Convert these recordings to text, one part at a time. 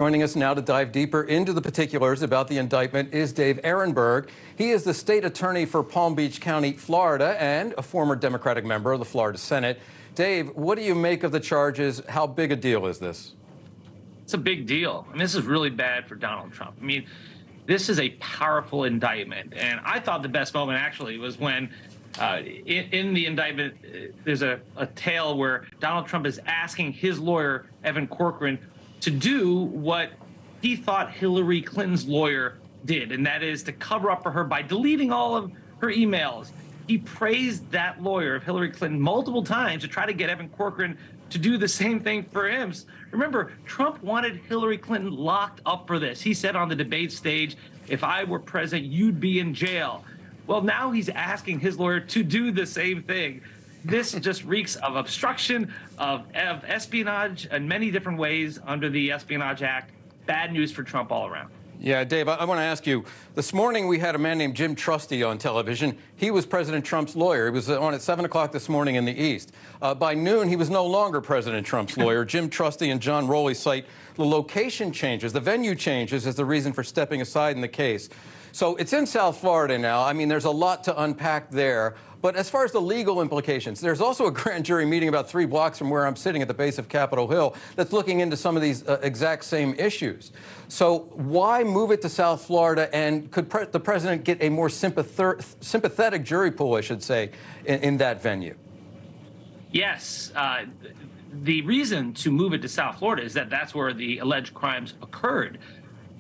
Joining us now to dive deeper into the particulars about the indictment is Dave Aronberg. He is the state attorney for Palm Beach County, Florida, and a former Democratic member of the Florida Senate. Dave, what do you make of the charges? How big a deal is this? It's a big deal. I mean, this is really bad for Donald Trump. I mean, this is a powerful indictment. And I thought the best moment actually was when in the indictment, there's a tale where Donald Trump is asking his lawyer, Evan Corcoran, to do what he thought Hillary Clinton's lawyer did, and that is to cover up for her by deleting all of her emails. He praised that lawyer of Hillary Clinton multiple times to try to get Evan Corcoran to do the same thing for him. Remember, Trump wanted Hillary Clinton locked up for this. He said on the debate stage, if I were president, you'd be in jail. Well, now he's asking his lawyer to do the same thing. This just reeks of obstruction, of espionage in many different ways under the Espionage Act. Bad news for Trump all around. Yeah, Dave, I want to ask you, this morning we had a man named Jim Trusty on television. He was President Trump's lawyer. He was on at 7 o'clock this morning in the East. By noon, he was no longer President Trump's lawyer. Jim Trusty and John Rowley cite the location changes, the venue changes as the reason for stepping aside in the case. So it's in South Florida now. I mean, there's a lot to unpack there. But as far as the legal implications, there's also a grand jury meeting about 3 blocks from where I'm sitting at the base of Capitol Hill that's looking into some of these exact same issues. So why move it to South Florida, and could the president get a more sympathetic jury pool, I should say, in that venue? Yes. The reason to move it to South Florida is that that's where the alleged crimes occurred.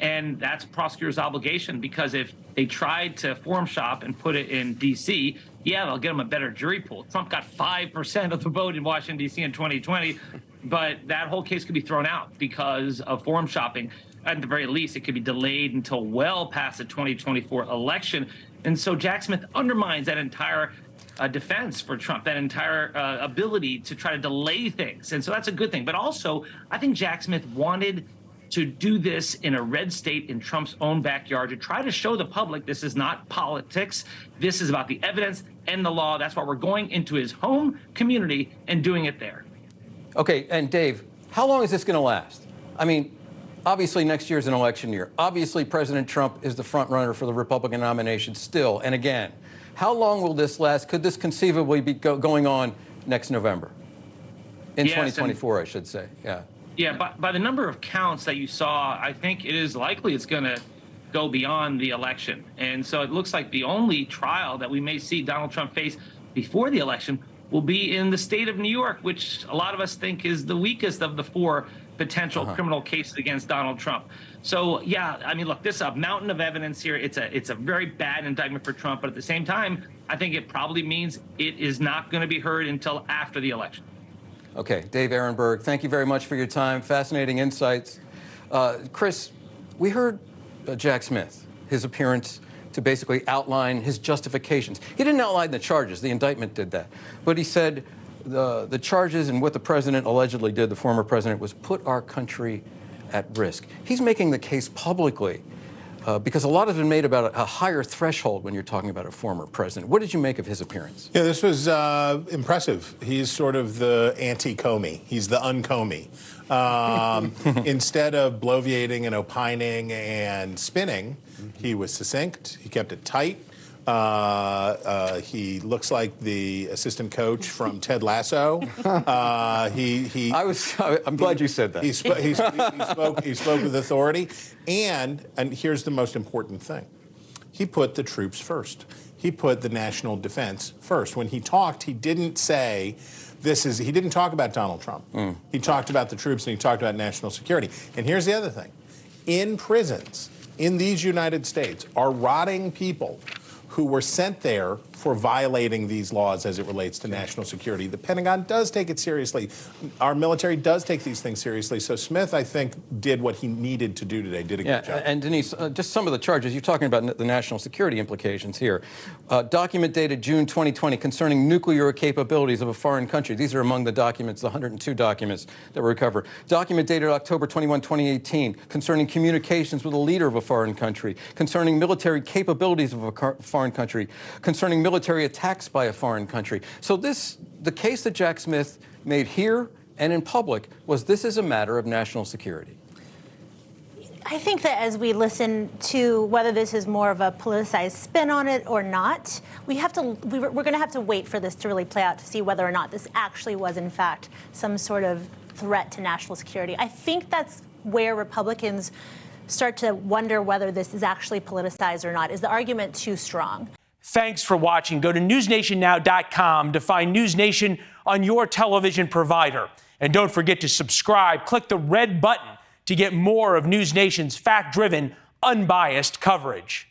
And that's a prosecutor's obligation, because if they tried to forum shop and put it in D.C., yeah, they'll get them a better jury pool. Trump got 5% of the vote in Washington, D.C. in 2020, but that whole case could be thrown out because of forum shopping. At the very least, it could be delayed until well past the 2024 election. And so Jack Smith undermines that entire defense for Trump, that entire ability to try to delay things. And so that's a good thing. But also, I think Jack Smith wanted to do this in a red state in Trump's own backyard, to try to show the public this is not politics. This is about the evidence and the law. That's why we're going into his home community and doing it there. Okay, and Dave, how long is this going to last? I mean, obviously next year is an election year. Obviously President Trump is the front runner for the Republican nomination still and again. How long will this last? Could this conceivably be going on next November? In 2024, I should say, yeah. Yeah, by the number of counts that you saw, I think it is likely it's going to go beyond the election. And so it looks like the only trial that we may see Donald Trump face before the election will be in the state of New York, which a lot of us think is the weakest of the 4 potential criminal cases against Donald Trump. So, yeah, I mean, look, this is a mountain of evidence here. It's a very bad indictment for Trump. But at the same time, I think it probably means it is not going to be heard until after the election. Okay, Dave Aronberg, thank you very much for your time. Fascinating insights. Chris, we heard Jack Smith, his appearance to basically outline his justifications. He didn't outline the charges. The indictment did that. But he said the charges and what the president allegedly did, the former president, was put our country at risk. He's making the case publicly because a lot has been made about a higher threshold when you're talking about a former president. What did you make of his appearance? Yeah, this was impressive. He's sort of the anti-Comey. He's the un-Comey. Instead of bloviating and opining and spinning, he was succinct. He kept it tight. He looks like the assistant coach from Ted Lasso. I'm glad you said that. He spoke with authority, and here's the most important thing: he put the troops first. He put the national defense first. When he talked, he didn't say he didn't talk about Donald Trump. He talked about the troops, and he talked about national security. And here's the other thing: in prisons in these United States are rotting people who were sent there for violating these laws as it relates to national security. The Pentagon does take it seriously. Our military does take these things seriously. So Smith, I think, did what he needed to do today, did a good job. And Denise, just some of the charges, you're talking about the national security implications here. Document dated June 2020 concerning nuclear capabilities of a foreign country. These are among the documents, the 102 documents that were recovered. Document dated October 21, 2018 concerning communications with a leader of a foreign country, concerning military capabilities of a foreign country, concerning military attacks by a foreign country. So the case that Jack Smith made here and in public was this is a matter of national security. I think that as we listen to whether this is more of a politicized spin on it or not, we're going to have to wait for this to really play out to see whether or not this actually was, in fact, some sort of threat to national security. I think that's where Republicans start to wonder whether this is actually politicized or not. Is the argument too strong? Thanks for watching. Go to newsnationnow.com to find NewsNation on your television provider. And don't forget to subscribe. Click the red button to get more of NewsNation's fact-driven, unbiased coverage.